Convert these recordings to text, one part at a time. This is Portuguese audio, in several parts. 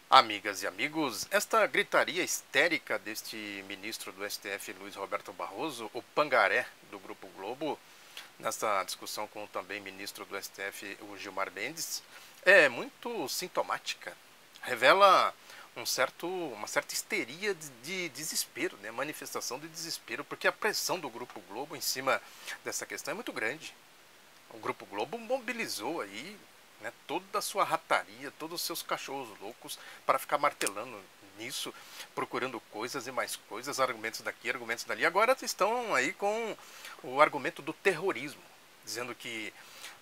Amigas e amigos, esta gritaria histérica deste ministro do STF, Luiz Roberto Barroso, o pangaré do Grupo Globo, nesta discussão com o também ministro do STF, o Gilmar Mendes, é muito sintomática. Revela uma certa histeria de desespero, né? Manifestação de desespero, porque a pressão do Grupo Globo em cima dessa questão é muito grande. O Grupo Globo mobilizou aí, né, toda a sua rataria, todos os seus cachorros loucos para ficar martelando nisso, procurando coisas e mais coisas, argumentos daqui, argumentos dali. Agora estão aí com o argumento do terrorismo, dizendo que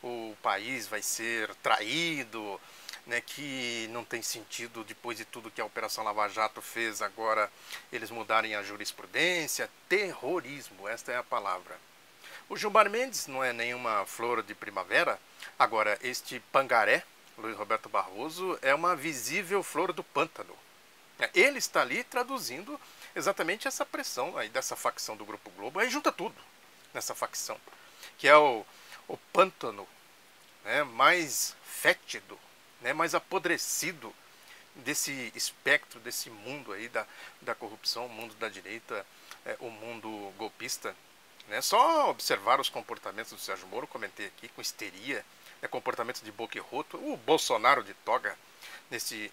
o país vai ser traído, né, que não tem sentido, depois de tudo que a Operação Lava Jato fez, agora eles mudarem a jurisprudência. Terrorismo, esta é a palavra. O Gilmar Mendes não é nenhuma flor de primavera. Agora, este pangaré, Luiz Roberto Barroso, é uma visível flor do pântano. Ele está ali traduzindo exatamente essa pressão aí dessa facção do Grupo Globo. Aí junta tudo nessa facção, que é o pântano, né, mais fétido, né, mais apodrecido desse espectro, desse mundo aí da corrupção, o mundo da direita, o mundo golpista. Né? Só observar os comportamentos do Sérgio Moro, comentei aqui, com histeria, comportamento de boquirroto, o Bolsonaro de toga, nesse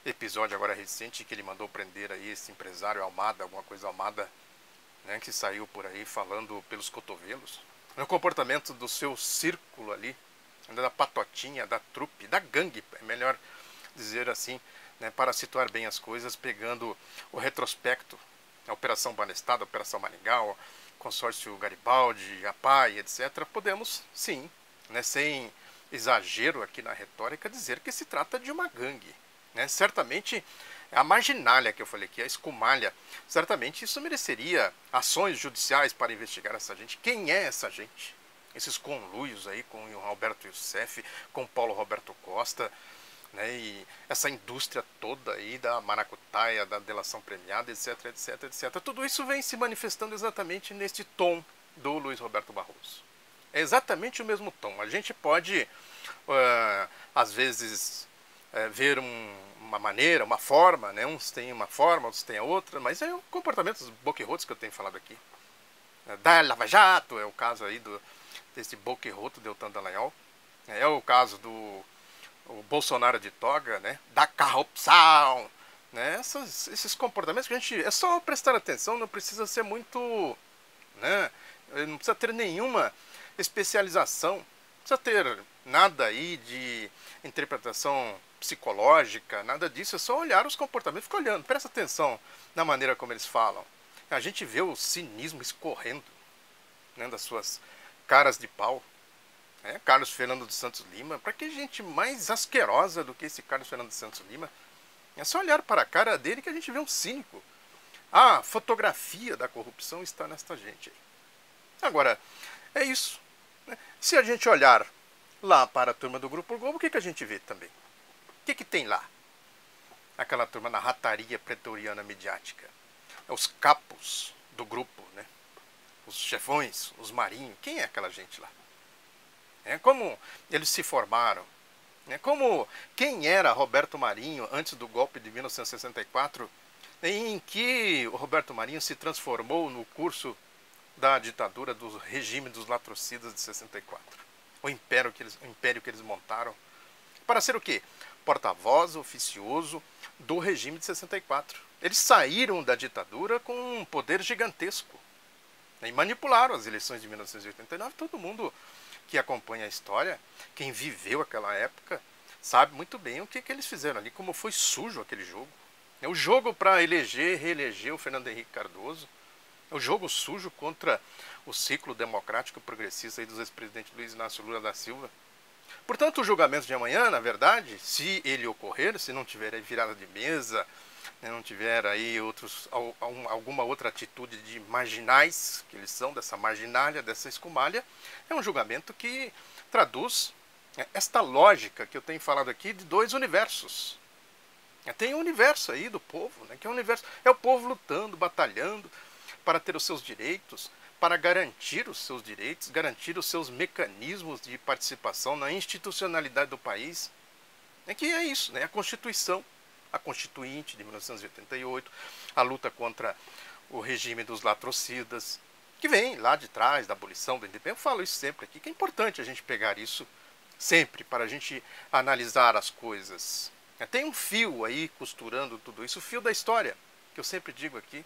episódio agora recente, que ele mandou prender aí esse empresário Almada, alguma coisa Almada, né, que saiu por aí falando pelos cotovelos. O comportamento do seu círculo ali, da patotinha, da trupe, da gangue, é melhor dizer assim, né, para situar bem as coisas, pegando o retrospecto, a Operação Banestada, a Operação Maringal, consórcio Garibaldi, a PAI, etc., podemos, sim, né, sem exagero aqui na retórica, dizer que se trata de uma gangue. Né? Certamente, a marginália que eu falei aqui, a escumalha, certamente isso mereceria ações judiciais para investigar essa gente. Quem é essa gente? Esses conluios aí com o Roberto Youssef, com o Paulo Roberto Costa, né, e essa indústria toda aí da maracutaia, da delação premiada, etc, etc, etc. Tudo isso vem se manifestando exatamente neste tom do Luiz Roberto Barroso. É exatamente o mesmo tom. A gente pode, às vezes, ver uma maneira, uma forma, né? Uns têm uma forma, outros têm a outra, mas é o comportamento dos boquirrotos que eu tenho falado aqui. Da Lava Jato, é o caso aí desse boquirroto Deltan Dallagnol, é o caso do o Bolsonaro de toga, né, da corrupção, né, esses comportamentos que a gente, é só prestar atenção, não precisa ser muito, né, não precisa ter nenhuma especialização, não precisa ter nada aí de interpretação psicológica, nada disso, é só olhar os comportamentos, fica olhando, presta atenção na maneira como eles falam. A gente vê o cinismo escorrendo, né, das suas caras de pau. Carlos Fernando dos Santos Lima, para que gente mais asquerosa do que esse Carlos Fernando dos Santos Lima? É só olhar para a cara dele que a gente vê um cínico. A fotografia da corrupção está nesta gente aí. Agora, é isso. Né? Se a gente olhar lá para a turma do Grupo Globo, o que a gente vê também? O que tem lá? Aquela turma na rataria pretoriana mediática. Os capos do grupo, né? Os chefões, os marinhos. Quem é aquela gente lá? Como eles se formaram, como quem era Roberto Marinho antes do golpe de 1964, em que o Roberto Marinho se transformou no curso da ditadura do regime dos latrocidas de 64. O império que eles montaram. Para ser o quê? Porta-voz oficioso do regime de 64. Eles saíram da ditadura com um poder gigantesco. E manipularam as eleições de 1989. Todo mundo que acompanha a história, quem viveu aquela época, sabe muito bem o que eles fizeram ali, como foi sujo aquele jogo. É o jogo para eleger, reeleger o Fernando Henrique Cardoso. É o jogo sujo contra o ciclo democrático progressista aí dos ex-presidentes Luiz Inácio Lula da Silva. Portanto, o julgamento de amanhã, na verdade, se ele ocorrer, se não tiver aí virada de mesa, não tiver aí alguma outra atitude de marginais, que eles são, dessa marginália, dessa escumalha, é um julgamento que traduz esta lógica que eu tenho falado aqui de dois universos. Tem um universo aí do povo, né, que é o universo, é o povo lutando, batalhando para ter os seus direitos, para garantir os seus direitos, garantir os seus mecanismos de participação na institucionalidade do país. Que é isso, né, a Constituição. a Constituinte de 1988, a luta contra o regime dos latrocidas, que vem lá de trás da abolição do independente. Eu falo isso sempre aqui, que é importante a gente pegar isso sempre para a gente analisar as coisas. Tem um fio aí costurando tudo isso, o fio da história, que eu sempre digo aqui.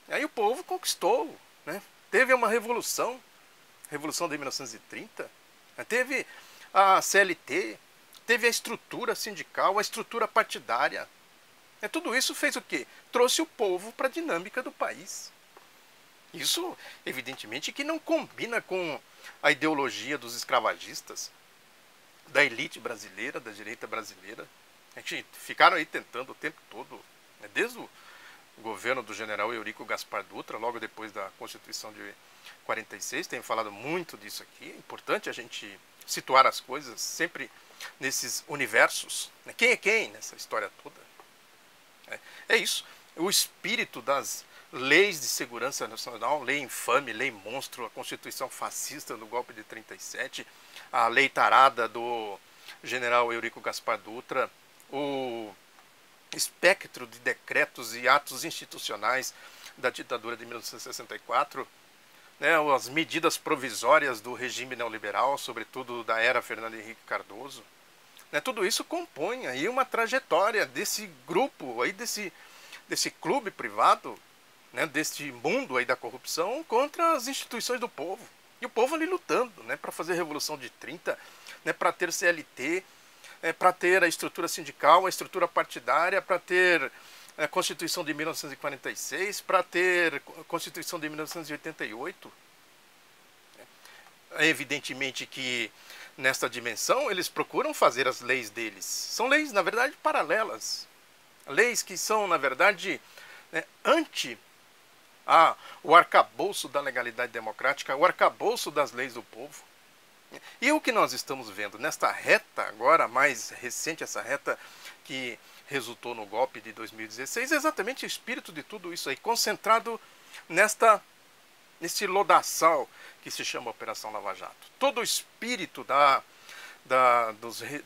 Aí o povo conquistou, né? Teve uma revolução de 1930, teve a CLT, teve a estrutura sindical, a estrutura partidária. Tudo isso fez o quê? Trouxe o povo para a dinâmica do país. Isso, evidentemente, que não combina com a ideologia dos escravagistas, da elite brasileira, da direita brasileira. A gente ficaram aí tentando o tempo todo, desde o governo do general Eurico Gaspar Dutra, logo depois da Constituição de 46, tenho falado muito disso aqui. É importante a gente situar as coisas sempre nesses universos. Quem é quem nessa história toda? É isso. O espírito das leis de segurança nacional, lei infame, lei monstro, a Constituição fascista do golpe de 37, a lei tarada do general Eurico Gaspar Dutra, o espectro de decretos e atos institucionais da ditadura de 1964, as medidas provisórias do regime neoliberal, sobretudo da era Fernando Henrique Cardoso. Tudo isso compõe aí uma trajetória desse grupo, aí desse clube privado, deste mundo aí da corrupção contra as instituições do povo. E o povo ali lutando para fazer a Revolução de 30, para ter CLT, para ter a estrutura sindical, a estrutura partidária, para ter a Constituição de 1946, para ter a Constituição de 1988. Evidentemente que nesta dimensão eles procuram fazer as leis deles. São leis, na verdade, paralelas. Leis que são, na verdade, anti o arcabouço da legalidade democrática, o arcabouço das leis do povo. E o que nós estamos vendo nesta reta agora, mais recente, essa reta que resultou no golpe de 2016, é exatamente o espírito de tudo isso aí, concentrado nesse lodaçal que se chama Operação Lava Jato. Todo o espírito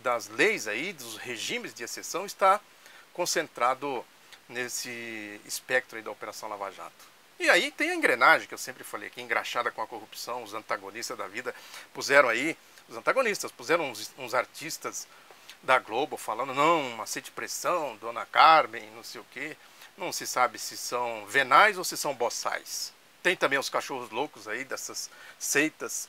das leis aí, dos regimes de exceção, está concentrado nesse espectro aí da Operação Lava Jato. E aí tem a engrenagem, que eu sempre falei aqui, engraxada com a corrupção, os antagonistas da vida puseram aí, puseram uns artistas da Globo falando, não aceite pressão, Dona Carmen, não sei o quê. Não se sabe se são venais ou se são boçais. Tem também os cachorros loucos aí, dessas seitas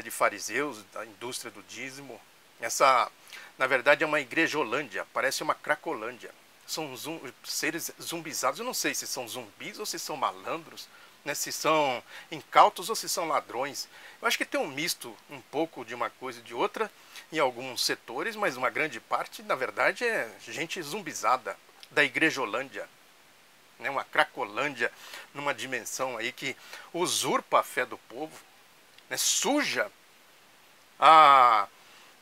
de fariseus, da indústria do dízimo. Essa, na verdade, é uma igrejolândia, parece uma cracolândia. São seres zumbizados, eu não sei se são zumbis ou se são malandros, se são incautos ou se são ladrões. Eu acho que tem um misto, um pouco de uma coisa e de outra, em alguns setores, mas uma grande parte, na verdade, é gente zumbizada, da igrejolândia. Uma cracolândia numa dimensão aí que usurpa a fé do povo, suja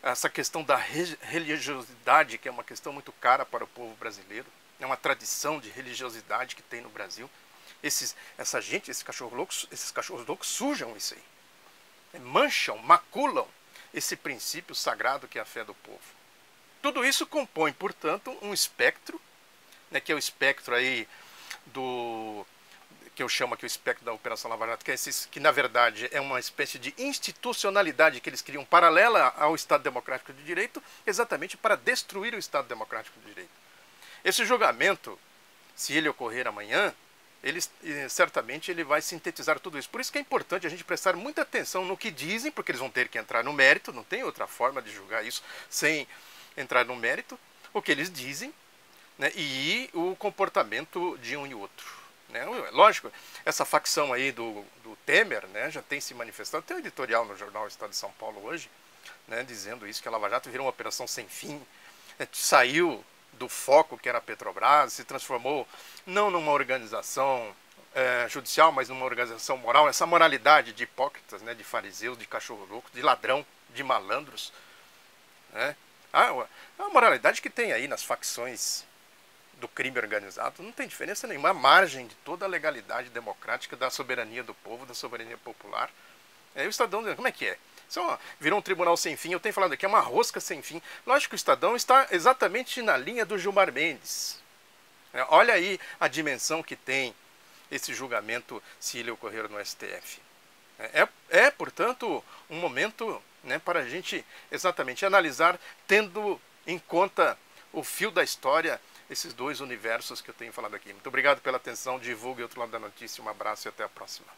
essa questão da religiosidade, que é uma questão muito cara para o povo brasileiro. É uma tradição de religiosidade que tem no Brasil. Esses cachorros loucos sujam isso aí. Mancham, maculam esse princípio sagrado que é a fé do povo. Tudo isso compõe, portanto, um espectro, que é o espectro aí que eu chamo aqui o espectro da Operação Lava Jato, que na verdade é uma espécie de institucionalidade que eles criam paralela ao Estado Democrático de Direito, exatamente para destruir o Estado Democrático de Direito. Esse julgamento, se ele ocorrer amanhã, certamente ele vai sintetizar tudo isso. Por isso que é importante a gente prestar muita atenção no que dizem, porque eles vão ter que entrar no mérito, não tem outra forma de julgar isso sem entrar no mérito, o que eles dizem, e o comportamento de um e outro. Lógico, essa facção aí do Temer, já tem se manifestado. Tem um editorial no jornal Estado de São Paulo hoje, dizendo isso, que a Lava Jato virou uma operação sem fim, saiu do foco que era a Petrobras, se transformou não numa organização judicial, mas numa organização moral. Essa moralidade de hipócritas, de fariseus, de cachorro louco, de ladrão, de malandros. A moralidade que tem aí nas facções do crime organizado não tem diferença nenhuma, à margem de toda a legalidade democrática, da soberania do povo, da soberania popular. O Estadão dizendo, como é que é? Virou um tribunal sem fim. Eu tenho falado aqui, é uma rosca sem fim. Lógico que o Estadão está exatamente na linha do Gilmar Mendes. Olha aí a dimensão que tem esse julgamento se ele ocorrer no STF. Portanto, um momento, né, para a gente exatamente analisar, tendo em conta o fio da história, esses dois universos que eu tenho falado aqui. Muito obrigado pela atenção, divulgue o outro lado da notícia, um abraço e até a próxima.